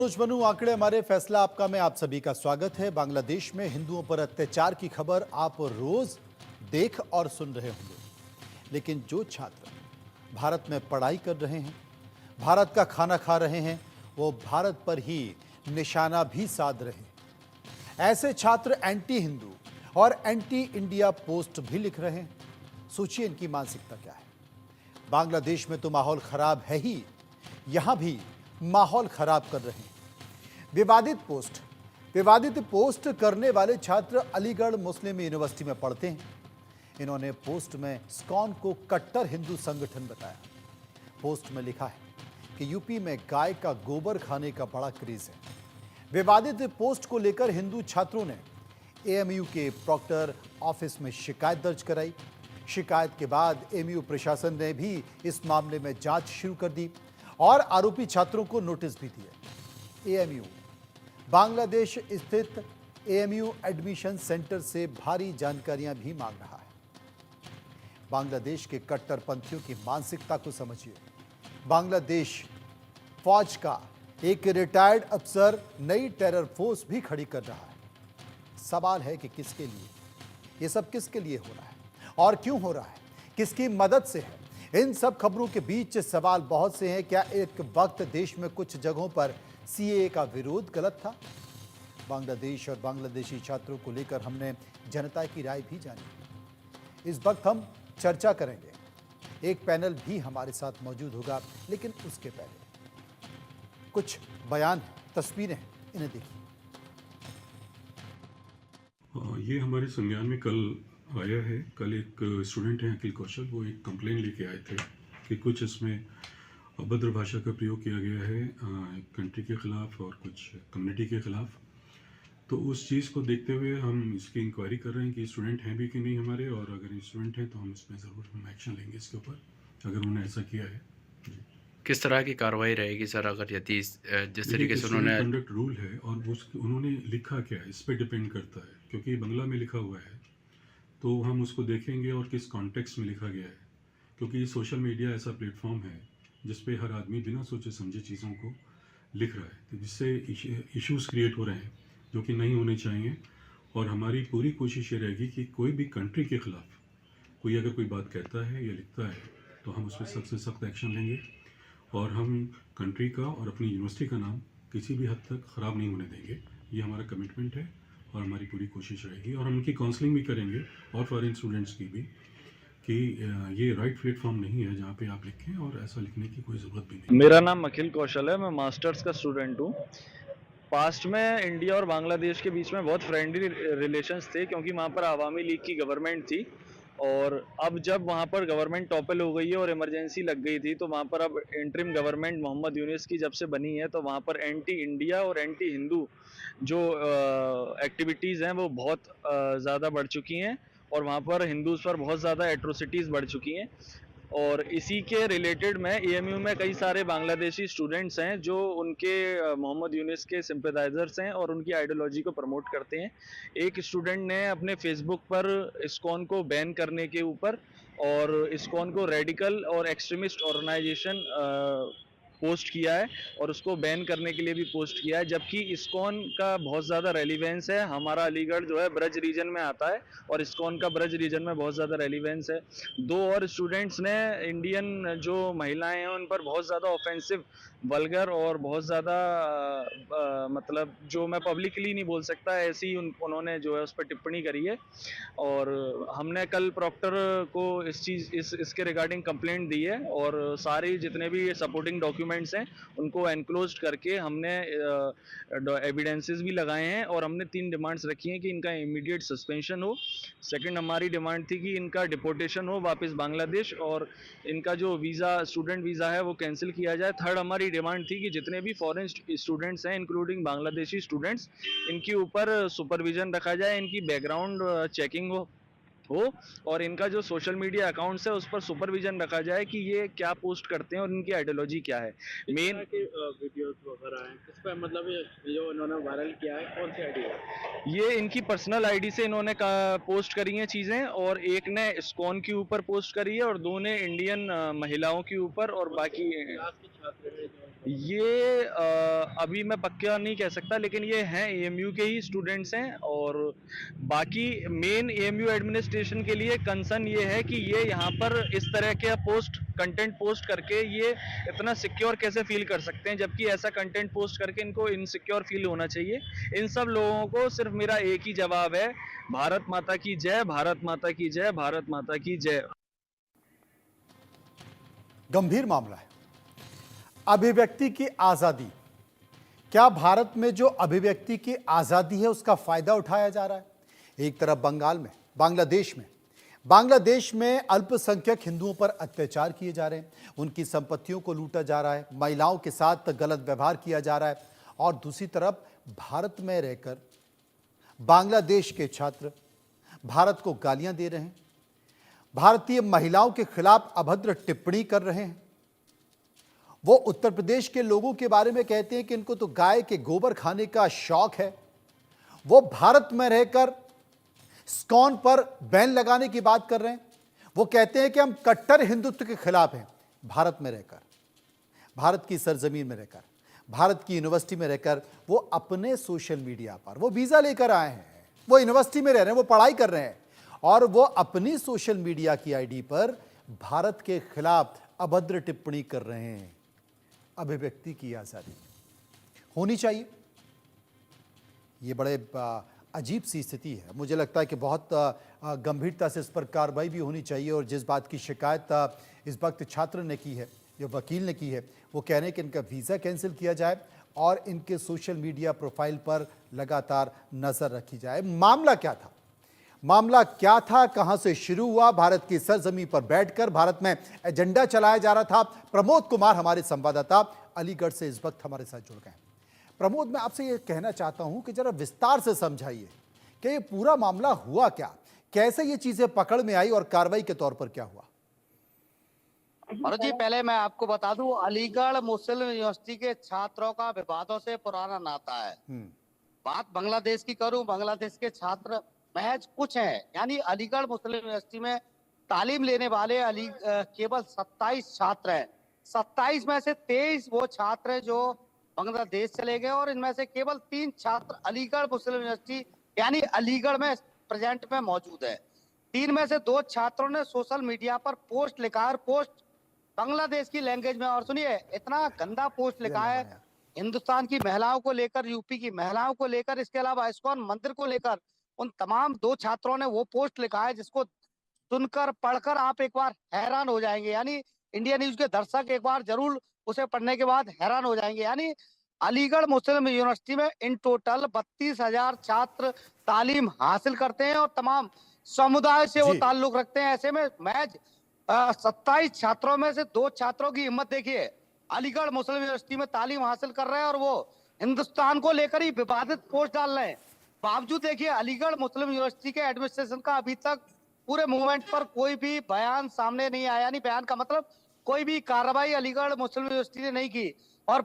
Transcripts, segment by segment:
मनोज बनू आंकड़े हमारे फैसला आपका में आप सभी का स्वागत है। बांग्लादेश में हिंदुओं पर अत्याचार की खबर आप रोज देख और सुन रहे होंगे, लेकिन जो छात्र भारत में पढ़ाई कर रहे हैं, भारत का खाना खा रहे हैं, वो भारत पर ही निशाना भी साध रहे हैं। ऐसे छात्र एंटी हिंदू और एंटी इंडिया पोस्ट भी लिख रहे हैं। सोचिए इनकी मानसिकता क्या है। बांग्लादेश में तो माहौल खराब है ही, यहां भी माहौल खराब कर रहे हैं। विवादित पोस्ट करने वाले छात्र अलीगढ़ मुस्लिम यूनिवर्सिटी में पढ़ते हैं। इन्होंने पोस्ट में इस्कॉन को कट्टर हिंदू संगठन बताया। पोस्ट में लिखा है कि यूपी में गाय का गोबर खाने का बड़ा क्रेज है। विवादित पोस्ट को लेकर हिंदू छात्रों ने एएमयू के प्रॉक्टर ऑफिस में शिकायत दर्ज कराई। शिकायत के बाद एएमयू प्रशासन ने भी इस मामले में जांच शुरू कर दी और आरोपी छात्रों को नोटिस भी दिए। एएमयू बांग्लादेश स्थित एएमयू एडमिशन सेंटर से भारी जानकारियां भी मांग रहा है। बांग्लादेश के कट्टरपंथियों की मानसिकता को समझिए। बांग्लादेश फौज का एक रिटायर्ड अफसर नई टेरर फोर्स भी खड़ी कर रहा है। सवाल है कि किसके लिए ये सब, किसके लिए हो रहा है और क्यों हो रहा है, किसकी मदद से है। इन सब खबरों के बीच सवाल बहुत से हैं। क्या एक वक्त देश में कुछ जगहों पर सीएए का विरोध गलत था? बांग्लादेश और बांग्लादेशी छात्रों को लेकर हमने जनता की राय भी जानी। इस वक्त हम चर्चा करेंगे। एक पैनल भी हमारे साथ मौजूद होगा, लेकिन उसके पहले कुछ बयान, तस्वीरें हैं, इन्हें देखिए। ये हमारे संज्ञान में कल आया है। कल एक स्टूडेंट हैं अखिल कौशल, वो एक कंप्लेन लेके आए थे कि कुछ इसमें अभद्र भाषा का प्रयोग किया गया है कंट्री के ख़िलाफ़ और कुछ कम्युनिटी के ख़िलाफ़। तो उस चीज़ को देखते हुए हम इसकी इंक्वायरी कर रहे हैं कि स्टूडेंट हैं भी कि नहीं हमारे, और अगर स्टूडेंट हैं तो हम इसमें ज़रूर हम एक्शन लेंगे इसके ऊपर, अगर उन्होंने ऐसा किया है। किस तरह की कार्रवाई रहेगी सर, अगर यदि जिस तरीके से उन्होंने कंडक्ट रूल है और उन्होंने लिखा क्या है इस पर डिपेंड करता है, क्योंकि बंगला में लिखा हुआ है तो हम उसको देखेंगे और किस कॉन्टेक्स्ट में लिखा गया है। क्योंकि सोशल मीडिया ऐसा प्लेटफॉर्म है जिस पे हर आदमी बिना सोचे समझे चीज़ों को लिख रहा है, तो जिससे इश्यूज़ क्रिएट हो रहे हैं जो कि नहीं होने चाहिए। और हमारी पूरी कोशिश ये रहेगी कि कोई भी कंट्री के ख़िलाफ़ कोई अगर कोई बात कहता है या लिखता है तो हम उस पर सख्त से सख्त एक्शन लेंगे, और हम कंट्री का और अपनी यूनिवर्सिटी का नाम किसी भी हद तक ख़राब नहीं होने देंगे। ये हमारा कमिटमेंट है और हमारी पूरी कोशिश रहेगी। और हम उनकी काउंसलिंग भी करेंगे और फॉरेन स्टूडेंट्स की भी, कि ये राइट प्लेटफॉर्म नहीं है जहाँ पे आप लिखें, और ऐसा लिखने की कोई ज़रूरत भी नहीं। मेरा नाम अखिल कौशल है, मैं मास्टर्स का स्टूडेंट हूँ। पास्ट में इंडिया और बांग्लादेश के बीच में बहुत फ्रेंडली रिलेशंस थे, क्योंकि वहाँ पर अवामी लीग की गवर्नमेंट थी। और अब जब वहाँ पर गवर्नमेंट टॉपल हो गई है और इमरजेंसी लग गई थी, तो वहाँ पर अब इंटरिम गवर्नमेंट मोहम्मद यूनिस की जब से बनी है, तो वहाँ पर एंटी इंडिया और एंटी हिंदू जो एक्टिविटीज़ हैं वो बहुत ज़्यादा बढ़ चुकी हैं, और वहाँ पर हिंदूज़ पर बहुत ज़्यादा एट्रोसिटीज़ बढ़ चुकी हैं। और इसी के रिलेटेड में एएमयू में कई सारे बांग्लादेशी स्टूडेंट्स हैं जो उनके मोहम्मद यूनिस के सिंपैथाइजर्स हैं और उनकी आइडियोलॉजी को प्रमोट करते हैं। एक स्टूडेंट ने अपने फेसबुक पर इस्कॉन को बैन करने के ऊपर और इस्कॉन को रेडिकल और एक्सट्रीमिस्ट ऑर्गेनाइजेशन पोस्ट किया है, और उसको बैन करने के लिए भी पोस्ट किया है। जबकि इस्कॉन का बहुत ज़्यादा रेलिवेंस है, हमारा अलीगढ़ जो है ब्रज रीजन में आता है और इस्कॉन का ब्रज रीजन में बहुत ज़्यादा रेलिवेंस है। दो और स्टूडेंट्स ने इंडियन जो महिलाएं हैं उन पर बहुत ज़्यादा ऑफेंसिव, वल्गर और बहुत ज़्यादा मतलब जो मैं पब्लिकली नहीं बोल सकता, ऐसी उन्होंने जो है उस पर टिप्पणी करी है। और हमने कल प्रॉक्टर को इसके रिगार्डिंग कंप्लेंट दी है, और सारी जितने भी सपोर्टिंग डॉक्यूमेंट्स हैं उनको एनक्लोज करके हमने एविडेंसेस भी लगाए हैं, और हमने 3 डिमांड्स रखी हैं कि इनका इमीडिएट सस्पेंशन हो। सेकंड हमारी डिमांड थी कि इनका डिपोर्टेशन हो वापस बांग्लादेश, और इनका जो वीज़ा, स्टूडेंट वीज़ा है वो कैंसिल किया जाए। थर्ड हमारी डिमांड थी कि जितने भी फॉरेन स्टूडेंट्स हैं इंक्लूडिंग बांग्लादेशी स्टूडेंट्स, इनके ऊपर सुपरविजन रखा जाए, इनकी बैकग्राउंड चेकिंग हो और इनका जो सोशल मीडिया अकाउंट्स है उस पर सुपरविजन रखा जाए कि ये क्या पोस्ट करते हैं और इनकी आइडियोलॉजी क्या है। मेन वीडियोस वगैरह हैं किस पे, मतलब ये जो इन्होंने वायरल किया है कौन सी आईडी है? ये इनकी पर्सनल आईडी से इन्होंने पोस्ट करी हैं चीज़ें, और एक ने इस्कॉन के ऊपर पोस्ट करी है और 2 ने इंडियन महिलाओं के ऊपर, और बाकी क्लास के छात्र हैं जो ये अभी मैं पक्का नहीं कह सकता, लेकिन ये हैं एएमयू के ही स्टूडेंट्स हैं। और बाकी मेन एएमयू एडमिनिस्ट्रेशन के लिए कंसर्न ये है कि ये यहाँ पर इस तरह के कंटेंट पोस्ट करके ये इतना सिक्योर कैसे फील कर सकते हैं, जबकि ऐसा कंटेंट पोस्ट करके इनको इनसिक्योर फील होना चाहिए। इन सब लोगों को सिर्फ मेरा एक ही जवाब है, भारत माता की जय, भारत माता की जय, भारत माता की जय। गंभीर मामला है अभिव्यक्ति की आजादी। क्या भारत में जो अभिव्यक्ति की आजादी है उसका फायदा उठाया जा रहा है? एक तरफ बंगाल में, बांग्लादेश में अल्पसंख्यक हिंदुओं पर अत्याचार किए जा रहे हैं, उनकी संपत्तियों को लूटा जा रहा है, महिलाओं के साथ गलत व्यवहार किया जा रहा है, और दूसरी तरफ भारत में रहकर बांग्लादेश के छात्र भारत को गालियां दे रहे हैं, भारतीय महिलाओं के खिलाफ अभद्र टिप्पणी कर रहे हैं। वो उत्तर प्रदेश के लोगों के बारे में कहते हैं कि इनको तो गाय के गोबर खाने का शौक है। वो भारत में रहकर स्कॉन पर बैन लगाने की बात कर रहे हैं। वो कहते हैं कि हम कट्टर हिंदुत्व के खिलाफ हैं। भारत में रहकर, भारत की सरजमीन में रहकर, भारत की यूनिवर्सिटी में रहकर वो अपने सोशल मीडिया पर, वो वीजा लेकर आए हैं, वो यूनिवर्सिटी में रह रहे हैं, वो पढ़ाई कर रहे हैं, और वो अपनी सोशल मीडिया की आईडी पर भारत के खिलाफ अभद्र टिप्पणी कर रहे हैं। अभिव्यक्ति की आजादी होनी चाहिए। ये बड़े अजीब सी स्थिति है। मुझे लगता है कि बहुत गंभीरता से इस पर कार्रवाई भी होनी चाहिए। और जिस बात की शिकायत इस वक्त छात्र ने की है, जो वकील ने की है, वो कह रहे हैं कि इनका वीज़ा कैंसिल किया जाए और इनके सोशल मीडिया प्रोफाइल पर लगातार नज़र रखी जाए। मामला क्या था, कहां से शुरू हुआ? भारत की सरजमीन पर बैठकर भारत में एजेंडा चलाया जा रहा था। प्रमोद कुमार हमारे संवाददाता अलीगढ़ से इस वक्त हमारे साथ जुड़ गए। प्रमोद, मैं आपसे ये कहना चाहता हूं कि जरा विस्तार से समझाइए कि ये पूरा मामला हुआ क्या, कैसे ये चीजें पकड़ में आई और कार्रवाई के तौर पर क्या हुआ? और जी, पहले मैं आपको बता दूं, अलीगढ़ मुस्लिम यूनिवर्सिटी के छात्रों का विवादों से पुराना नाता है। बात बांग्लादेश की करूं, बांग्लादेश के छात्र महज कुछ हैं। यानी अलीगढ़ मुस्लिम यूनिवर्सिटी में तालीम लेने वाले केवल 27 छात्र हैं। 27 में से 23 वो छात्र हैं जो बांग्लादेश चले गए, और इनमें से केवल 3 छात्र अलीगढ़ मुस्लिम यूनिवर्सिटी यानी अलीगढ़ में प्रेजेंट में मौजूद है। 3 में से 2 छात्रों ने सोशल मीडिया पर पोस्ट लिखा है, पोस्ट बांग्लादेश की लैंग्वेज में। और सुनिए, इतना गंदा पोस्ट लिखा है हिंदुस्तान की महिलाओं को लेकर, यूपी की महिलाओं को लेकर, इसके अलावा इस्कॉन मंदिर को लेकर। उन तमाम 2 छात्रों ने वो पोस्ट लिखा है जिसको सुनकर, पढ़कर आप एक बार हैरान हो जाएंगे। यानी इंडिया न्यूज के दर्शक एक बार जरूर उसे पढ़ने के बाद हैरान हो जाएंगे। यानी अलीगढ़ मुस्लिम यूनिवर्सिटी में इन टोटल 32,000 छात्र तालीम हासिल करते हैं, और तमाम समुदाय से वो ताल्लुक रखते हैं। ऐसे में मैच 27 छात्रों में से 2 छात्रों की हिम्मत देखिए, अलीगढ़ मुस्लिम यूनिवर्सिटी में तालीम हासिल कर रहे हैं और वो हिंदुस्तान को लेकर ही विवादित पोस्ट डाल रहे हैं। बावजूद देखिए, अलीगढ़ मुस्लिम यूनिवर्सिटी के एडमिनिस्ट्रेशन का अभी तक पूरे मूवमेंट पर कोई भी बयान सामने नहीं आया। नहीं, बयान का मतलब कोई भी कार्रवाई अलीगढ़ मुस्लिम यूनिवर्सिटी ने नहीं की। और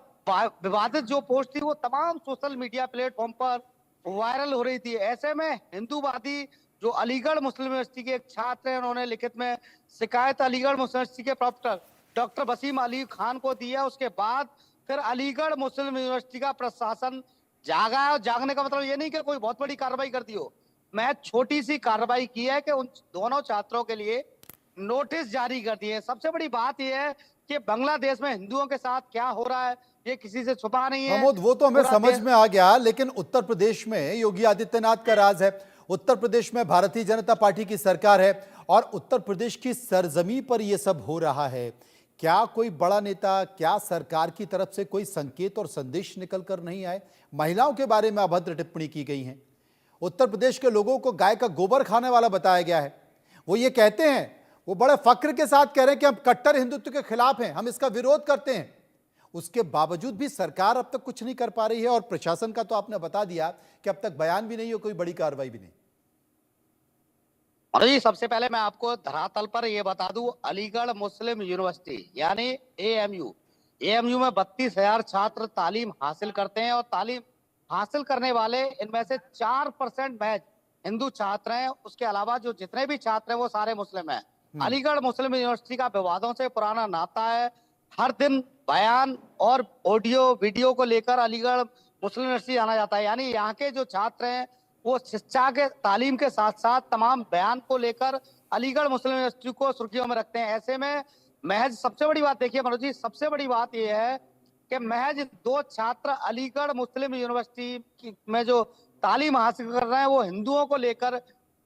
विवादित जो पोस्ट थी वो तमाम सोशल मीडिया प्लेटफॉर्म पर वायरल हो रही थी। ऐसे में हिंदूवादी जो अलीगढ़ मुस्लिम यूनिवर्सिटी के एक छात्र हैं, उन्होंने लिखित में शिकायत अलीगढ़ मुस्लिम यूनिवर्सिटी के प्रोफेसर डॉक्टर वसीम अली खान को दी है। उसके बाद फिर अलीगढ़ मुस्लिम यूनिवर्सिटी का प्रशासन जागा है। और जागने का मतलब ये नहीं कि कोई बहुत बड़ी कार्रवाई कर दी हो, मैं छोटी सी कार्रवाई की है कि उन दोनों छात्रों के लिए नोटिस जारी कर दिए। सबसे बड़ी बात यह है कि बांग्लादेश में हिंदुओं के साथ क्या हो रहा है ये किसी से छुपा नहीं है। प्रमोद, वो तो हमें समझ में आ गया, लेकिन उत्तर प्रदेश में योगी आदित्यनाथ का राज है, उत्तर प्रदेश में भारतीय जनता पार्टी की सरकार है, और उत्तर प्रदेश की सरजमी पर यह सब हो रहा है। क्या कोई बड़ा नेता, क्या सरकार की तरफ से कोई संकेत और संदेश निकल कर नहीं आए? महिलाओं के बारे में अभद्र टिप्पणी की गई है, उत्तर प्रदेश के लोगों को गाय का गोबर खाने वाला बताया गया है। वो ये कहते हैं, वो बड़े फक्र के साथ कह रहे हैं कि हम कट्टर हिंदुत्व के खिलाफ हैं, हम इसका विरोध करते हैं। उसके बावजूद भी सरकार अब तक कुछ नहीं कर पा रही है, और प्रशासन का तो आपने बता दिया कि अब तक बयान भी नहीं हो, कोई बड़ी कार्रवाई भी नहीं। और जी, सबसे पहले मैं आपको धरातल पर यह बता दूं, अलीगढ़ मुस्लिम यूनिवर्सिटी यानी एएमयू में 32,000 छात्र तालीम हासिल करते हैं, और तालीम हासिल करने वाले इनमें से 4% महज हिंदू छात्र हैं। उसके अलावा जो जितने भी छात्र हैं वो सारे मुस्लिम हैं। अलीगढ़ मुस्लिम यूनिवर्सिटी का विवादों से पुराना नाता है। हर दिन बयान और ऑडियो वीडियो को लेकर अलीगढ़ मुस्लिम यूनिवर्सिटी जाना जाता है। यानी यहाँ के जो छात्र हैं वो शिक्षा के तालीम के साथ साथ तमाम बयान को लेकर अलीगढ़ मुस्लिम यूनिवर्सिटी को सुर्खियों में रखते हैं। ऐसे में महज सबसे बड़ी बात देखिए मनोज जी, सबसे बड़ी बात यह है कि महज 2 छात्र अलीगढ़ मुस्लिम यूनिवर्सिटी में जो तालीम हासिल कर रहे हैं वो हिंदुओं को लेकर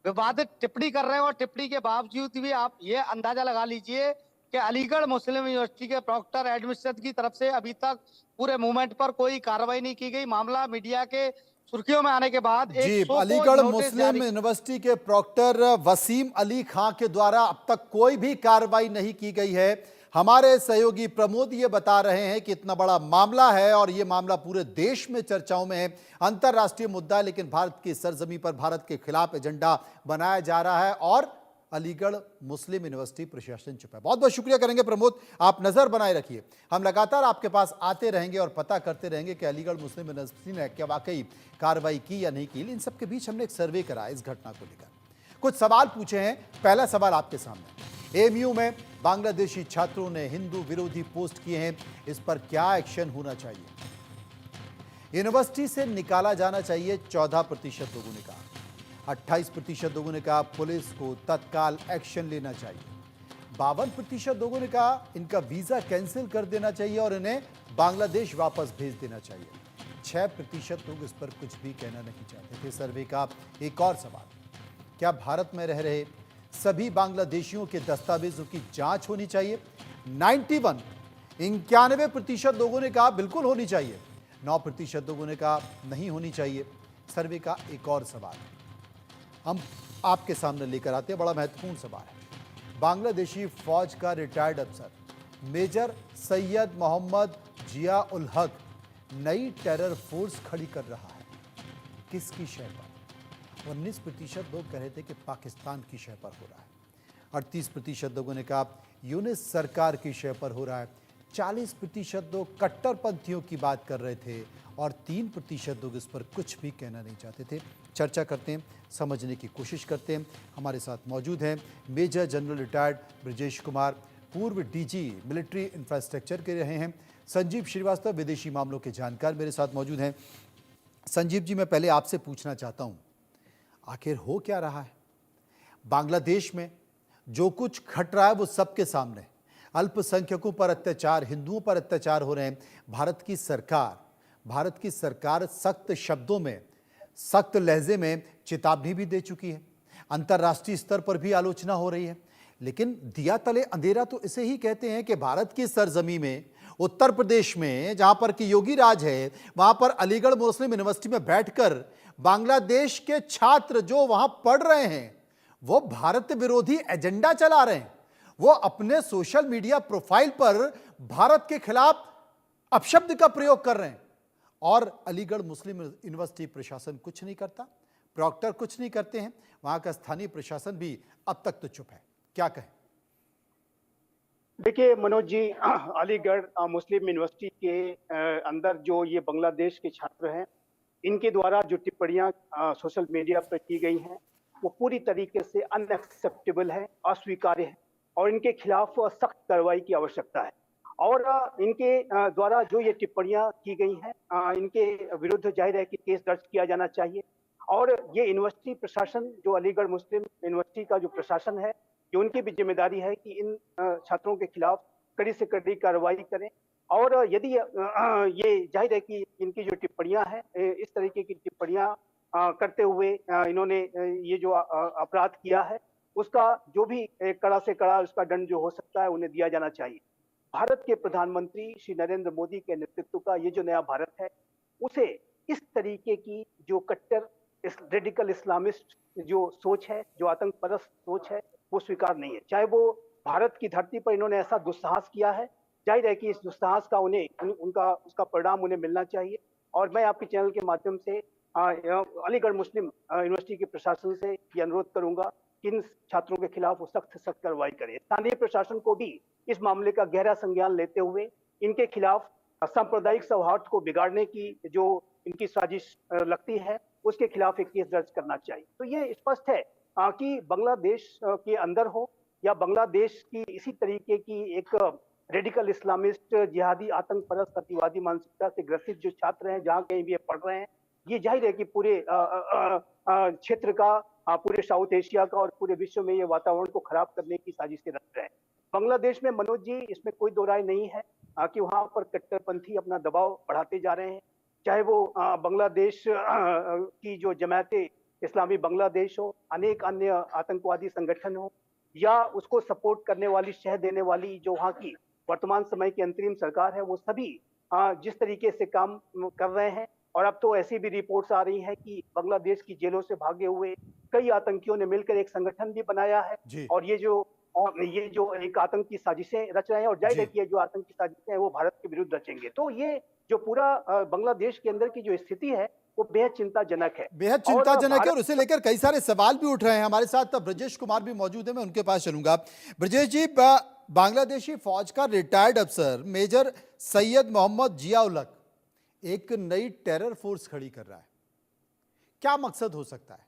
विवादित टिप्पणी कर रहे हैं, और टिप्पणी के बावजूद भी आप ये अंदाजा लगा लीजिए कि अलीगढ़ मुस्लिम यूनिवर्सिटी के प्रॉक्टर एडमिनिस्ट्रेशन की तरफ से अभी तक पूरे मूवमेंट पर कोई कार्रवाई नहीं की गई। मामला मीडिया के सुर्खियों में आने के बाद जी, एक अलीगढ़ मुस्लिम यूनिवर्सिटी के प्रॉक्टर वसीम अली खां के द्वारा अब तक कोई भी कार्रवाई नहीं की गई है। हमारे सहयोगी प्रमोद ये बता रहे हैं कि इतना बड़ा मामला है और ये मामला पूरे देश में चर्चाओं में है, अंतर्राष्ट्रीय मुद्दा है, लेकिन भारत की सरजमी पर भारत के खिलाफ एजेंडा बनाया जा रहा है और अलीगढ़ मुस्लिम यूनिवर्सिटी प्रशासन चुप है। बहुत बहुत शुक्रिया करेंगे प्रमोद, आप नजर बनाए रखिए, हम लगातार आपके पास आते रहेंगे और पता करते रहेंगे कि अलीगढ़ मुस्लिम यूनिवर्सिटी ने क्या वाकई कार्रवाई की या नहीं की। इन सबके बीच हमने एक सर्वे करा इस घटना को लेकर, कुछ सवाल पूछे हैं। पहला सवाल आपके सामने, एएमयू में बांग्लादेशी छात्रों ने हिंदू विरोधी पोस्ट किए हैं, इस पर क्या एक्शन होना चाहिए? यूनिवर्सिटी से निकाला जाना चाहिए 14% लोगों ने कहा, 28% लोगों ने कहा पुलिस को तत्काल एक्शन लेना चाहिए, 52% लोगों ने कहा इनका वीजा कैंसिल कर देना चाहिए और इन्हें बांग्लादेश वापस भेज देना चाहिए, 6% लोग इस पर कुछ भी कहना नहीं चाहते थे। सर्वे का एक और सवाल, क्या भारत में रह रहे सभी बांग्लादेशियों के दस्तावेजों की जांच होनी चाहिए? 91% लोगों ने कहा बिल्कुल होनी चाहिए, 9% लोगों ने कहा नहीं होनी चाहिए। सर्वे का एक और सवाल हम आपके सामने लेकर आते हैं, बड़ा महत्वपूर्ण सवाल है। बांग्लादेशी फौज का रिटायर्ड अफसर मेजर सैयद मोहम्मद जिया उल हक नई टेरर फोर्स खड़ी कर रहा है, किसकी शय पर? 19% लोग कह रहे थे कि पाकिस्तान की शय पर हो रहा है, 38% लोगों ने कहा यूनिस सरकार की शय पर हो रहा है, 40% लोग कट्टरपंथियों की बात कर रहे थे और 3% लोग इस पर कुछ भी कहना नहीं चाहते थे। चर्चा करते हैं, समझने की कोशिश करते हैं। हमारे साथ मौजूद हैं major general retired Brajesh Kumar, पूर्व डीजी मिलिट्री इंफ्रास्ट्रक्चर के रहे हैं, संजीव श्रीवास्तव विदेशी मामलों के जानकार मेरे साथ मौजूद हैं। संजीव जी, मैं पहले आपसे पूछना चाहता हूं, आखिर हो क्या रहा है बांग्लादेश में? जो कुछ घट रहा है वो सबके सामने, अल्पसंख्यकों पर अत्याचार, हिंदुओं पर अत्याचार हो रहे हैं। भारत की सरकार सख्त शब्दों में, सख्त लहजे में चेतावनी भी दे चुकी है, अंतर्राष्ट्रीय स्तर पर भी आलोचना हो रही है, लेकिन दिया तले अंधेरा तो इसे ही कहते हैं कि भारत की सरजमी में, उत्तर प्रदेश में जहां पर कि योगी राज है, वहां पर अलीगढ़ मुस्लिम यूनिवर्सिटी में बैठकर बांग्लादेश के छात्र जो वहां पढ़ रहे हैं वो भारत विरोधी एजेंडा चला रहे हैं, वो अपने सोशल मीडिया प्रोफाइल पर भारत के खिलाफ अपशब्द का प्रयोग कर रहे हैं और अलीगढ़ मुस्लिम यूनिवर्सिटी प्रशासन कुछ नहीं करता, प्रॉक्टर कुछ नहीं करते हैं, वहां का स्थानीय प्रशासन भी अब तक तो चुप है। क्या कहें? देखिए मनोज जी, अलीगढ़ मुस्लिम यूनिवर्सिटी के अंदर जो ये बांग्लादेश के छात्र हैं, इनके द्वारा जो टिप्पणियां सोशल मीडिया पर की गई हैं वो पूरी तरीके से अनएक्सेप्टेबल है, अस्वीकार्य है और इनके खिलाफ सख्त कार्रवाई की आवश्यकता है। और इनके द्वारा जो ये टिप्पणियां की गई हैं, इनके विरुद्ध जाहिर है कि केस दर्ज किया जाना चाहिए और ये यूनिवर्सिटी प्रशासन, जो अलीगढ़ मुस्लिम यूनिवर्सिटी का जो प्रशासन है, ये उनकी भी जिम्मेदारी है कि इन छात्रों के खिलाफ कड़ी से कड़ी कार्रवाई करें। और यदि ये जाहिर है कि इनकी जो टिप्पणियां हैं, इस तरीके की टिप्पणियां करते हुए इन्होंने ये जो अपराध किया है, उसका जो भी कड़ा से कड़ा उसका दंड जो हो सकता है उन्हें दिया जाना चाहिए। भारत के प्रधानमंत्री श्री नरेंद्र मोदी के नेतृत्व का ये जो नया भारत है, उसे इस तरीके की जो कट्टर रेडिकल इस्लामिस्ट जो सोच है, जो आतंक परस्त सोच है, वो स्वीकार नहीं है। चाहे वो भारत की धरती पर इन्होंने ऐसा दुस्साहस किया है, जाहिर है कि इस दुस्साहस का उसका परिणाम उन्हें मिलना चाहिए। और मैं आपके चैनल के माध्यम से अलीगढ़ मुस्लिम यूनिवर्सिटी के प्रशासन से ये अनुरोध करूंगा कि इन छात्रों के खिलाफ वो सख्त कार्रवाई करे। स्थानीय प्रशासन को भी इस मामले का गहरा संज्ञान लेते हुए इनके खिलाफ सांप्रदायिक सौहार्द को बिगाड़ने की जो इनकी साजिश लगती है, उसके खिलाफ एक केस दर्ज करना चाहिए। तो ये स्पष्ट है कि बांग्लादेश के अंदर हो या बांग्लादेश की इसी तरीके की एक रेडिकल इस्लामिस्ट, जिहादी, आतंक परस्त, अतिवादी मानसिकता से ग्रसित जो छात्र हैं, जहाँ कहीं भी ये पढ़ रहे हैं, ये जाहिर है कि पूरे क्षेत्र का, पूरे साउथ एशिया का और पूरे विश्व में ये वातावरण को खराब करने की साजिशें रच रहे हैं। बांग्लादेश में मनोज जी, इसमें कोई दो राय नहीं है कि वहां पर कट्टरपंथी अपना दबाव बढ़ाते जा रहे हैं, चाहे वो बांग्लादेश की जो जमायते इस्लामी बांग्लादेश हो, अनेक अन्य आतंकवादी संगठन हो, या उसको सपोर्ट करने वाली, शह देने वाली जो वहां की वर्तमान समय की अंतरिम सरकार है, वो सभी जिस तरीके से काम कर रहे हैं। और अब तो ऐसी भी रिपोर्ट्स आ रही हैं कि बांग्लादेश की जेलों से भागे हुए कई आतंकियों ने मिलकर एक संगठन भी बनाया है, जी और ये जो एक आतंकी साजिशें रच रहे हैं, और जाहिर है जी। कि ये जो आतंकी साजिशें हैं वो भारत के विरुद्ध रचेंगे। तो ये जो पूरा बांग्लादेश के अंदर की जो स्थिति है वो बेहद चिंताजनक है। बेहद और चिंताजनक है भारत और इसे लेकर कई सारे सवाल भी उठ रहे हैं। हमारे साथ ब्रजेश कुमार भी मौजूद है, मैं उनके पास चलूंगा। ब्रजेश जी, बांग्लादेशी फौज का रिटायर्ड अफसर मेजर सैयद मोहम्मद जिया-उल-हक एक नई टेरर फोर्स खड़ी कर रहा है, क्या मकसद हो सकता है?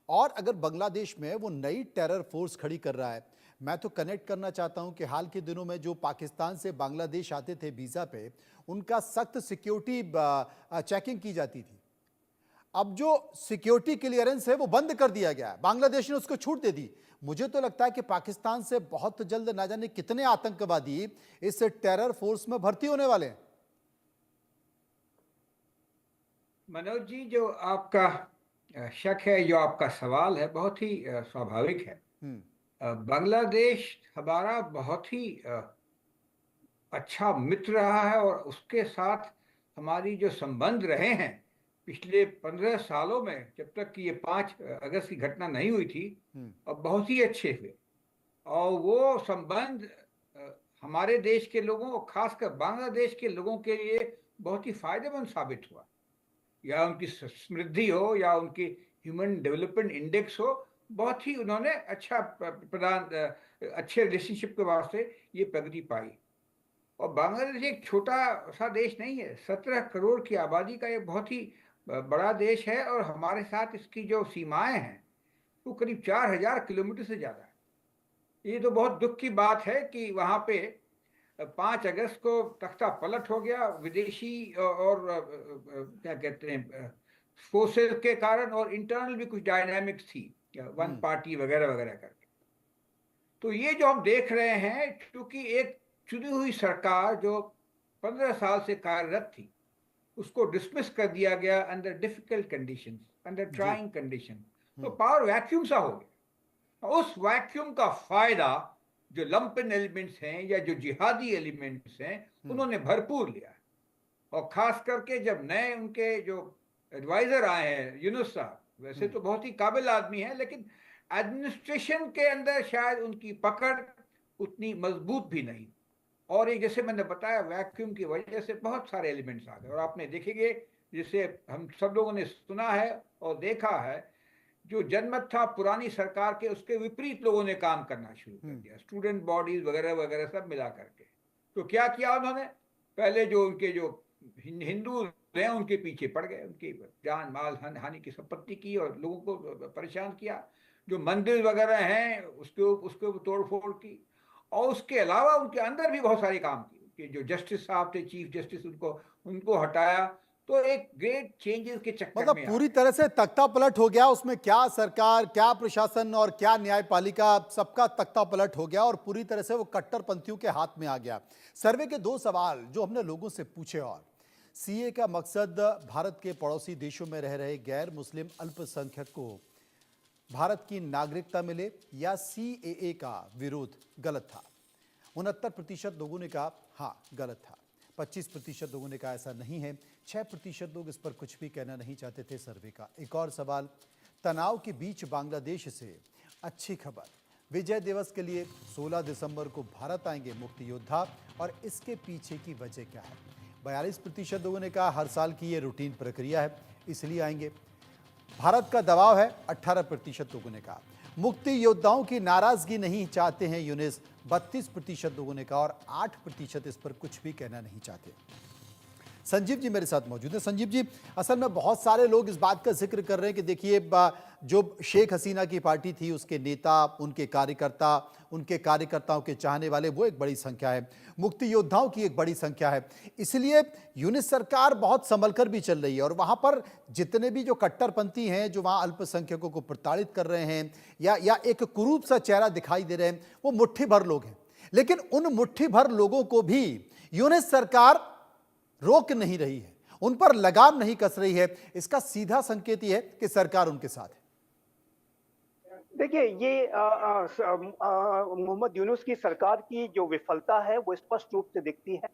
और अगर बांग्लादेश में वो नई टेरर फोर्स खड़ी कर रहा है, मैं तो कनेक्ट करना चाहता हूं कि हाल के दिनों में जो पाकिस्तान से बांग्लादेश आते थे वीजा पे, उनका सख्त सिक्योरिटी चेकिंग की जाती थी। अब जो सिक्योरिटी क्लियरेंस है वो बंद कर दिया गया है, बांग्लादेश ने उसको छूट दे दी। मुझे तो लगता है कि पाकिस्तान से बहुत जल्द ना जाने कितने आतंकवादी इस टेरर फोर्स में भर्ती होने वाले हैं। मनोज जी, जो आपका शक है, जो आपका सवाल है, बहुत ही स्वाभाविक है। बांग्लादेश हमारा बहुत ही अच्छा मित्र रहा है, और उसके साथ हमारी जो संबंध रहे हैं पिछले 15 सालों में, जब तक कि ये 5 अगस्त की घटना नहीं हुई थी, और बहुत ही अच्छे हुए। और वो संबंध हमारे देश के लोगों और खासकर बांग्लादेश के लोगों के लिए बहुत ही फायदेमंद साबित हुआ। या उनकी समृद्धि हो या उनकी ह्यूमन डेवलपमेंट इंडेक्स हो, बहुत ही उन्होंने अच्छा अच्छे रिलेशनशिप के वास्ते ये प्रगति पाई। और बांग्लादेश एक छोटा सा देश नहीं है, 17 करोड़ की आबादी का एक बहुत ही बड़ा देश है, और हमारे साथ इसकी जो सीमाएं हैं वो करीब 4000 किलोमीटर से ज़्यादा है। ये तो बहुत दुख की बात है कि वहाँ पे 5 अगस्त को तख्ता पलट हो गया, विदेशी और क्या कहते हैं फोर्सेस के कारण, और इंटरनल भी कुछ डायनामिक्स थी, वन पार्टी वगैरह वगैरह करके। तो ये जो हम देख रहे हैं, क्योंकि एक चुनी हुई सरकार जो 15 साल से कार्यरत थी, उसको डिसमिस कर दिया गया under difficult conditions, under trying condition, तो पावर वैक्यूम सा हो गया। उस वैक्यूम का फायदा जो लंपन एलिमेंट्स हैं या जो जिहादी एलिमेंट्स हैं, उन्होंने भरपूर लिया। और खास करके जब नए उनके जो एडवाइजर आए हैं, यूनुस साहब, वैसे तो बहुत ही काबिल आदमी हैं, लेकिन एडमिनिस्ट्रेशन के अंदर शायद उनकी पकड़ उतनी मजबूत भी नहीं। और ये जैसे मैंने बताया, वैक्यूम की वजह से बहुत सारे एलिमेंट्स आ गए। और आपने देखेंगे, जिसे हम सब लोगों ने सुना है और देखा है, जो जनमत था पुरानी सरकार के, उसके विपरीत लोगों ने काम करना शुरू कर दिया, स्टूडेंट बॉडीज वगैरह वगैरह सब मिला करके। तो क्या किया उन्होंने, पहले जो उनके जो हिंदू हैं उनके पीछे पड़ गए, उनकी जान माल हानि की संपत्ति की और लोगों को परेशान किया। जो मंदिर वगैरह हैं उसके तोड़ फोड़ की, और उसके अलावा उनके अंदर भी बहुत सारे काम किए। जो जस्टिस साहब थे, चीफ जस्टिस, उनको हटाया। तो एक ग्रेट चेंजेस के चक्कर मतलब में पूरी तरह से तख्ता पलट हो गया, उसमें क्या सरकार, क्या प्रशासन और क्या न्यायपालिका, सबका तख्ता पलट हो गया और पूरी तरह से वो कट्टरपंथियों के हाथ में आ गया। सर्वे के 2 सवाल जो हमने लोगों से पूछे, और सीए का मकसद भारत के पड़ोसी देशों में रह रहे गैर मुस्लिम अल्पसंख्यक को भारत की नागरिकता मिले, या सीएए का विरोध गलत था। 69% लोगों ने कहा हाँ गलत था, 25% लोगों ने कहा ऐसा नहीं है, 6% लोग इस पर कुछ भी कहना नहीं चाहते थे। सर्वे का एक और सवाल, तनाव के बीच बांग्लादेश से अच्छी खबर, विजय दिवस के लिए 16 दिसंबर को भारत आएंगे मुक्ति योद्धा, और इसके पीछे की वजह क्या है? 42% लोगों ने कहा हर साल की ये रूटीन प्रक्रिया है इसलिए आएंगे। भारत का दबाव है, 18% लोगों ने कहा। मुक्ति योद्धाओं की नाराजगी नहीं चाहते हैं यूनिस, 32% लोगों ने कहा, और 8% इस पर कुछ भी कहना नहीं चाहते। संजीव जी मेरे साथ मौजूद हैं। संजीव जी, असल में बहुत सारे लोग इस बात का जिक्र कर रहे हैं कि देखिए जो शेख हसीना की पार्टी थी उसके नेता, उनके कार्यकर्ताओं के चाहने वाले वो एक बड़ी संख्या है, मुक्ति योद्धाओं की एक बड़ी संख्या है। इसलिए यूनिट सरकार बहुत संभल कर भी चल रही है और वहाँ पर जितने भी जो कट्टरपंथी हैं जो वहाँ अल्पसंख्यकों को प्रताड़ित कर रहे हैं या एक कुरूप सा चेहरा दिखाई दे रहे हैं, वो मुट्ठी भर लोग हैं। लेकिन उन मुट्ठी भर लोगों को भी यूनिट सरकार रोक नहीं रही है, उन पर लगाम नहीं कस रही है। इसका सीधा संकेत यह है कि सरकार उनके साथ है। देखिए, ये मोहम्मद यूनुस की सरकार की जो विफलता है वो स्पष्ट रूप से दिखती है।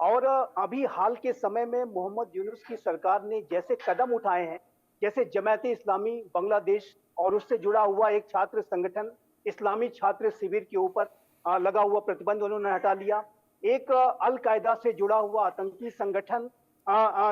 और अभी हाल के समय में मोहम्मद यूनुस की सरकार ने जैसे कदम उठाए हैं, जैसे जमाते इस्लामी बांग्लादेश और उससे जुड़ा हुआ एक छात्र संगठन इस्लामी छात्र शिविर के ऊपर लगा हुआ प्रतिबंध उन्होंने हटा लिया। एक अल कायदा से जुड़ा हुआ आतंकी संगठन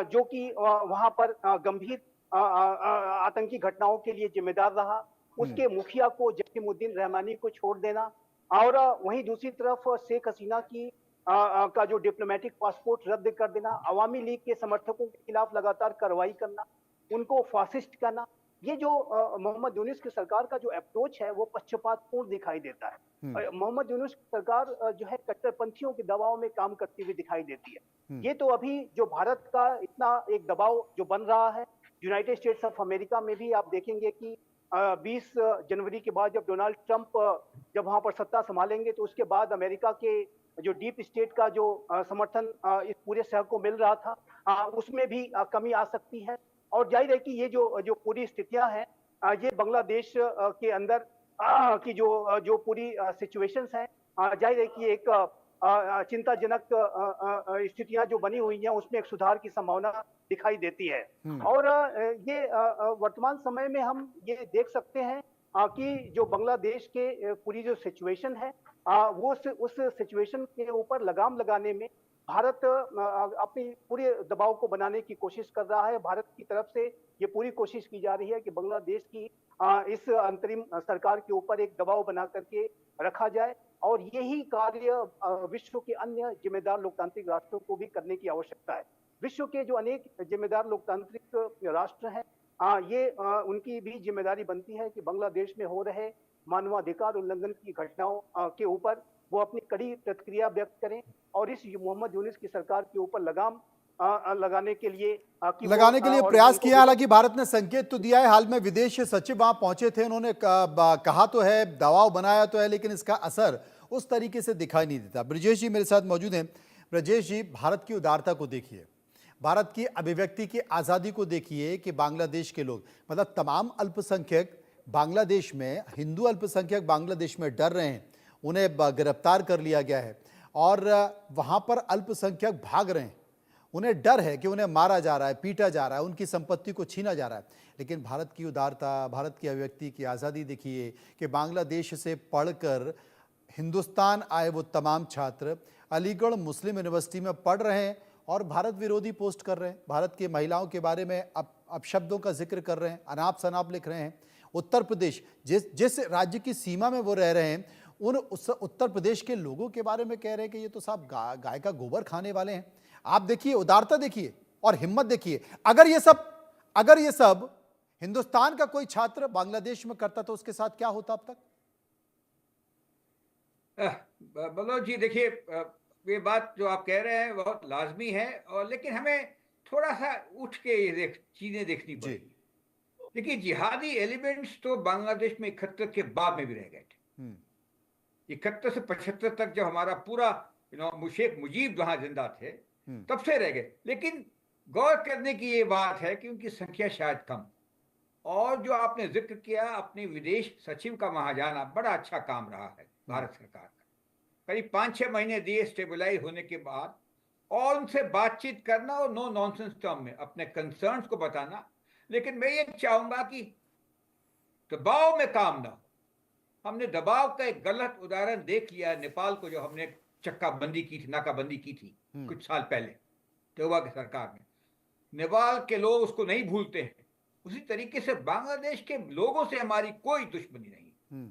जो कि वहां पर गंभीर आतंकी घटनाओं के लिए जिम्मेदार रहा, उसके मुखिया को जसीमुद्दीन रहमानी को छोड़ देना, और वहीं दूसरी तरफ शेख हसीना की का जो डिप्लोमेटिक पासपोर्ट रद्द कर देना, अवामी लीग के समर्थकों के खिलाफ लगातार कार्रवाई करना, उनको फासिस्ट करना, ये जो मोहम्मद यूनुस की सरकार का जो अप्रोच है वो पक्षपातपूर्ण दिखाई देता है। मोहम्मद यूनुस की सरकार जो है कट्टरपंथियों के दबाव में काम करती हुई दिखाई देती है। ये तो अभी जो भारत का इतना एक दबाव जो बन रहा है, यूनाइटेड स्टेट्स ऑफ अमेरिका में भी आप देखेंगे कि 20 जनवरी के बाद जब डोनाल्ड ट्रंप जब वहां पर सत्ता संभालेंगे तो उसके बाद अमेरिका के जो डीप स्टेट का जो समर्थन इस पूरे शहर को मिल रहा था, उसमें भी कमी आ सकती है। और जाहिर है कि ये जो पूरी स्थितियां हैं, ये बांग्लादेश के अंदर की जो पूरी सिचुएशंस हैं, जाहिर है कि एक चिंताजनक स्थितियां जो बनी हुई हैं उसमें एक सुधार की संभावना दिखाई देती है। और ये वर्तमान समय में हम ये देख सकते हैं कि जो बांग्लादेश के पूरी जो सिचुएशन है, वो उस सिचुएशन के ऊपर लगाम लगाने में भारत अपनी पूरे दबाव को बनाने की कोशिश कर रहा है। भारत की तरफ से ये पूरी कोशिश की जा रही है कि बांग्लादेश की इस अंतरिम सरकार के ऊपर एक दबाव बना करके रखा जाए, और यही कार्य विश्व के अन्य जिम्मेदार लोकतांत्रिक राष्ट्रों को भी करने की आवश्यकता है। विश्व के जो अनेक जिम्मेदार लोकतांत्रिक राष्ट्र हैं, ये उनकी भी जिम्मेदारी बनती है कि बांग्लादेश में हो रहे मानवाधिकार उल्लंघन की घटनाओं के ऊपर वो अपनी कड़ी प्रतिक्रिया व्यक्त करें और इस मोहम्मद यूनुस की सरकार के ऊपर लगाम लगाने के लिए प्रयास किया। हालांकि भारत ने संकेत तो दिया है, हाल में विदेश सचिव वहां पहुंचे थे, उन्होंने कहा तो है, दबाव बनाया तो है, लेकिन इसका असर उस तरीके से दिखाई नहीं देता। ब्रजेश जी मेरे साथ मौजूद हैं। ब्रजेश जी, भारत की उदारता को देखिए, भारत की अभिव्यक्ति की आज़ादी को देखिए कि बांग्लादेश के लोग, मतलब तमाम अल्पसंख्यक बांग्लादेश में, हिंदू अल्पसंख्यक बांग्लादेश में डर रहे हैं, उन्हें गिरफ्तार कर लिया गया है और वहाँ पर अल्पसंख्यक भाग रहे हैं, उन्हें डर है कि उन्हें मारा जा रहा है, पीटा जा रहा है, उनकी संपत्ति को छीना जा रहा है। लेकिन भारत की उदारता, भारत की अभिव्यक्ति की आज़ादी देखिए कि बांग्लादेश से पढ़कर हिंदुस्तान आए वो तमाम छात्र अलीगढ़ मुस्लिम यूनिवर्सिटी में पढ़ रहे हैं और भारत विरोधी पोस्ट कर रहे हैं, भारत की महिलाओं के बारे में अपशब्दों का जिक्र कर रहे हैं, अनाप शनाप लिख रहे हैं। उत्तर प्रदेश, जिस राज्य की सीमा में वो रह रहे हैं, उस उत्तर प्रदेश के लोगों के बारे में कह रहे हैं कि ये तो साहब गाय का गोबर खाने वाले हैं। आप देखिए, उदारता देखिए और हिम्मत देखिए। अगर ये सब हिंदुस्तान का कोई छात्र बांग्लादेश में करता तो उसके साथ क्या होता अब तक? मनोज जी, देखिए, ये बात जो आप कह रहे हैं बहुत लाजमी है, और लेकिन हमें थोड़ा सा उठ के ये चीजें देखनी पड़ेगी। देखिए, जिहादी एलिमेंट्स तो बांग्लादेश में 71 के बाद में भी रह गए थे। 71 से 75 तक जब हमारा पूरा शेख मुजीब वहां जिंदा थे, तब से रह गए। लेकिन गौर करने की ये बात है कि उनकी संख्या शायद कम, और जो आपने जिक्र किया अपने विदेश सचिव का वहां जाना, बड़ा अच्छा काम रहा है भारत सरकार का। करीब 5-6 महीने दिए स्टेबलाइज होने के बाद, और उनसे बातचीत करना और नो नॉनसेंस टर्म में अपने कंसर्न्स को बताना। लेकिन मैं ये चाहूंगा कि दबाव में काम ना हो। हमने दबाव का एक गलत उदाहरण देख लिया है, नेपाल को, जो हमने चक्काबंदी की थी, नाकाबंदी की थी कुछ साल पहले तेवा की सरकार ने। नेपाल के लोग उसको नहीं भूलते हैं। उसी तरीके से बांग्लादेश के लोगों से हमारी कोई दुश्मनी नहीं,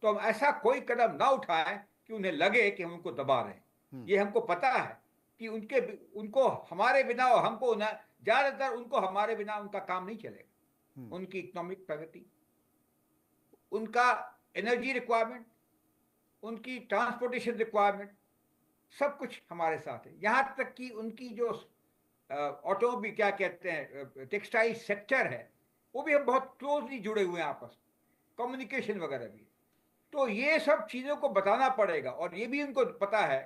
तो हम ऐसा कोई कदम ना उठाएं कि उन्हें लगे कि हम उनको दबा रहे हैं। ये हमको पता है कि उनको हमारे बिना और हमको ना, ज्यादातर उनको हमारे बिना उनका काम नहीं चलेगा। उनकी इकोनॉमिक प्रगति, उनका एनर्जी रिक्वायरमेंट, उनकी ट्रांसपोर्टेशन रिक्वायरमेंट, सब कुछ हमारे साथ है। यहाँ तक कि उनकी जो ऑटोमोबाइल क्या कहते हैं टेक्सटाइल सेक्टर है, वो भी हम बहुत क्लोजली जुड़े हुए हैं आपस में, कम्युनिकेशन वगैरह भी। तो ये सब चीज़ों को बताना पड़ेगा, और ये भी उनको पता है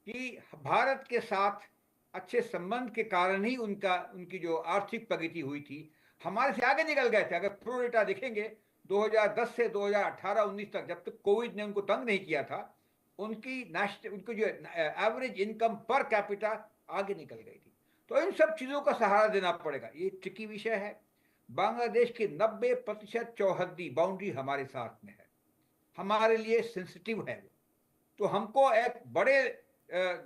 कि भारत के साथ अच्छे संबंध के कारण ही उनकी जो आर्थिक प्रगति हुई थी, हमारे से आगे निकल गए थे। अगर प्रो डेटा देखेंगे 2010 से 2018-19 तक, जब तक कोविड ने उनको तंग नहीं किया था, उनकी जो एवरेज इनकम पर कैपिटा आगे निकल गई थी। तो इन सब चीज़ों का सहारा देना पड़ेगा। ये ट्रिकी विषय है। बांग्लादेश की 90% चौहद्दी बाउंड्री हमारे साथ में है, हमारे लिए सेंसिटिव है। तो हमको एक बड़े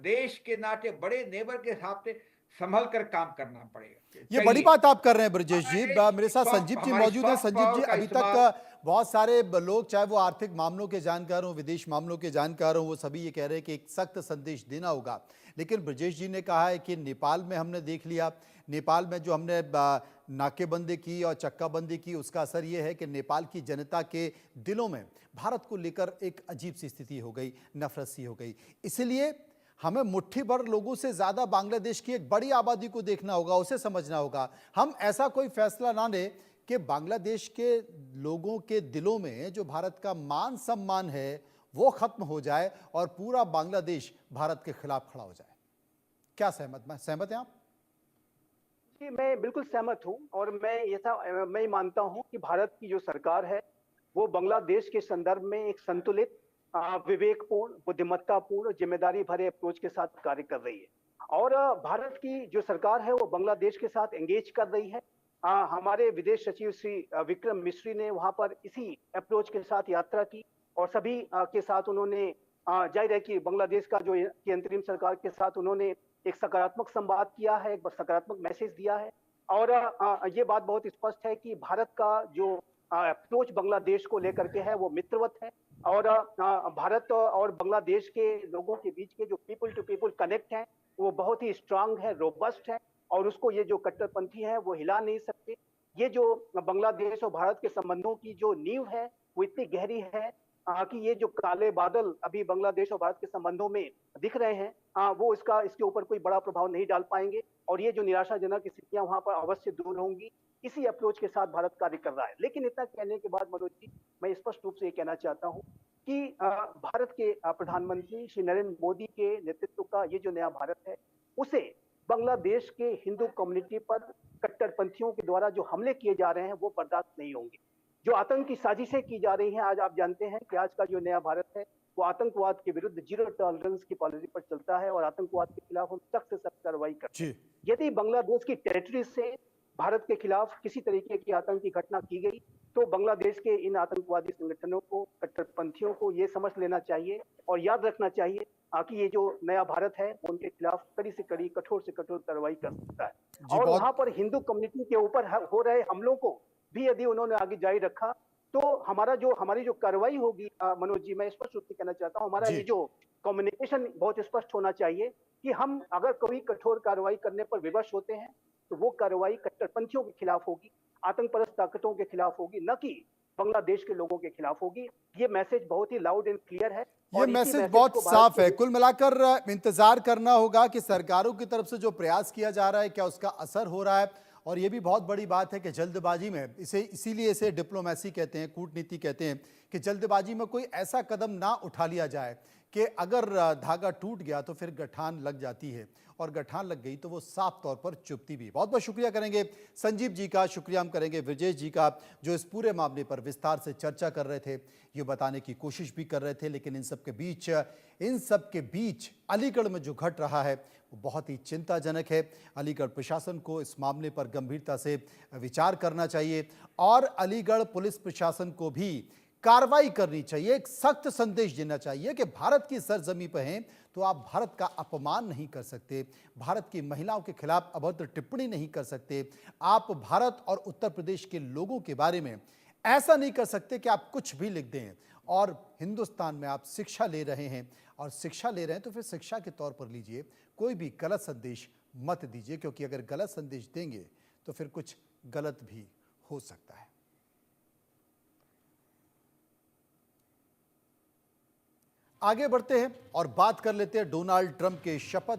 देश के नाते, बड़े नेबर के हिसाब से संभल कर काम करना पड़ेगा। ये बड़ी बात आप कर रहे हैं ब्रजेश जी। मेरे साथ संजीव जी मौजूद हैं। संजीव जी, अभी तक बहुत सारे लोग, चाहे वो आर्थिक मामलों के जानकार हों, विदेश मामलों के जानकार हों, वो सभी ये कह रहे हैं कि एक सख्त संदेश देना होगा। लेकिन ब्रजेश जी ने कहा है कि नेपाल में हमने देख लिया, नेपाल में जो हमने नाकेबंदी की और चक्काबंदी की, उसका असर ये है कि नेपाल की जनता के दिलों में भारत को लेकर एक अजीब सी स्थिति हो गई, नफरत सी हो गई। इसलिए हमें मुट्ठी भर लोगों से ज़्यादा बांग्लादेश की एक बड़ी आबादी को देखना होगा, उसे समझना होगा। हम ऐसा कोई फैसला ना लें कि बांग्लादेश के लोगों के दिलों में जो भारत का मान सम्मान है वो खत्म हो जाए और पूरा बांग्लादेश भारत के खिलाफ खड़ा हो जाए। क्या सहमत हैं आप? जी, मैं बिल्कुल सहमत हूं, और मैं मानता हूं कि भारत की जो सरकार है वो बांग्लादेश के संदर्भ में एक संतुलित, विवेकपूर्ण, बुद्धिमत्तापूर्ण, जिम्मेदारी भरे अप्रोच के साथ कार्य कर रही है। और भारत की जो सरकार है वो बांग्लादेश के साथ एंगेज कर रही है। हमारे विदेश सचिव श्री विक्रम मिश्री ने वहां पर इसी अप्रोच के साथ यात्रा की, और सभी के साथ उन्होंने जाहिर है कि बांग्लादेश का जो की अंतरिम सरकार के साथ उन्होंने एक सकारात्मक संवाद किया है, एक सकारात्मक मैसेज दिया है। और ये बात बहुत स्पष्ट है कि भारत का जो अप्रोच बांग्लादेश को लेकर के है वो मित्रवत है। और भारत और बांग्लादेश के लोगों के बीच के जो पीपल टू पीपल कनेक्ट है वो बहुत ही स्ट्रांग है, रोबस्ट है, और उसको ये जो कट्टरपंथी है वो हिला नहीं सकते। ये जो बांग्लादेश और भारत के संबंधों की जो नींव है वो इतनी गहरी है कि ये जो काले बादल अभी बांग्लादेश और भारत के संबंधों में दिख रहे हैं वो इसके ऊपर कोई बड़ा प्रभाव नहीं डाल पाएंगे, और ये जो निराशाजनक स्थितियां वहां पर अवश्य दूर होंगी। इसी अप्रोच के साथ भारत कार्य कर रहा है। लेकिन इतना कहने के बाद मनोज जी, मैं स्पष्ट रूप से ये कहना चाहता हूँ कि भारत के प्रधानमंत्री श्री नरेंद्र मोदी के नेतृत्व का ये जो नया भारत है उसे बांग्लादेश के हिंदू कम्युनिटी पर कट्टरपंथियों के द्वारा जो हमले किए जा रहे हैं वो बर्दाश्त नहीं होंगे। जो आतंकी साजिशें की जा रही हैं, आज आप जानते हैं कि आज का जो नया भारत है वो आतंकवाद के विरुद्ध जीरो टॉलरेंस की पॉलिसी पर चलता है, और आतंकवाद के खिलाफ हम सख्त से सख्त कार्रवाई करते हैं। यदि बांग्लादेश की टेरिटरी से भारत के खिलाफ किसी तरीके की आतंकी घटना की गई तो बांग्लादेश के इन आतंकवादी संगठनों को, कट्टरपंथियों को ये समझ लेना चाहिए और याद रखना चाहिए कि ये जो नया भारत है उनके खिलाफ कड़ी से कड़ी, कठोर से कठोर कार्रवाई कर सकता है। और वहां पर हिंदू कम्युनिटी के ऊपर हो रहे हमलों को भी यदि उन्होंने आगे जारी रखा तो हमारी जो कार्रवाई होगी, मनोज जी, मैं स्पष्ट रूप से कहना चाहता हूँ, हमारा ये जो कम्युनिकेशन बहुत स्पष्ट होना चाहिए कि हम अगर कोई कठोर कार्रवाई करने पर विवश होते हैं तो वो कार्रवाई कट्टरपंथियों के खिलाफ होगी, आतंकपरस्त ताकतों के खिलाफ होगी, न कि बांग्लादेश के लोगों के खिलाफ होगी। ये मैसेज बहुत ही लाउड एंड क्लियर है। ये मैसेज बहुत साफ है। कुल मिलाकर इंतजार करना होगा कि सरकारों की तरफ से जो प्रयास किया जा रहा है क्या उसका असर हो रहा है। और ये भी बहुत बड़ी बात है कि जल्दबाजी में इसीलिए इसे डिप्लोमेसी कहते हैं, कूटनीति कहते हैं, कि जल्दबाजी में कोई ऐसा कदम ना उठा लिया जाए कि अगर धागा टूट गया तो फिर गठान लग जाती है, और गठान लग गई तो वो साफ तौर पर चुभती भी। बहुत बहुत शुक्रिया करेंगे संजीव जी का, शुक्रिया हम करेंगे ब्रजेश जी का, जो इस पूरे मामले पर विस्तार से चर्चा कर रहे थे, ये बताने की कोशिश भी कर रहे थे। लेकिन इन सब के बीच अलीगढ़ में जो घट रहा है वो बहुत ही चिंताजनक है। अलीगढ़ प्रशासन को इस मामले पर गंभीरता से विचार करना चाहिए, और अलीगढ़ पुलिस प्रशासन को भी कार्रवाई करनी चाहिए। एक सख्त संदेश देना चाहिए कि भारत की सरजमी पर हैं तो आप भारत का अपमान नहीं कर सकते, भारत की महिलाओं के खिलाफ अभद्र टिप्पणी नहीं कर सकते, आप भारत और उत्तर प्रदेश के लोगों के बारे में ऐसा नहीं कर सकते कि आप कुछ भी लिख दें और हिंदुस्तान में आप शिक्षा ले रहे हैं और शिक्षा ले रहे हैं तो फिर शिक्षा के तौर पर लीजिए, कोई भी गलत संदेश मत दीजिए, क्योंकि अगर गलत संदेश देंगे तो फिर कुछ गलत भी हो सकता है। आगे बढ़ते हैं और बात कर लेते हैं डोनाल्ड ट्रंप के शपथ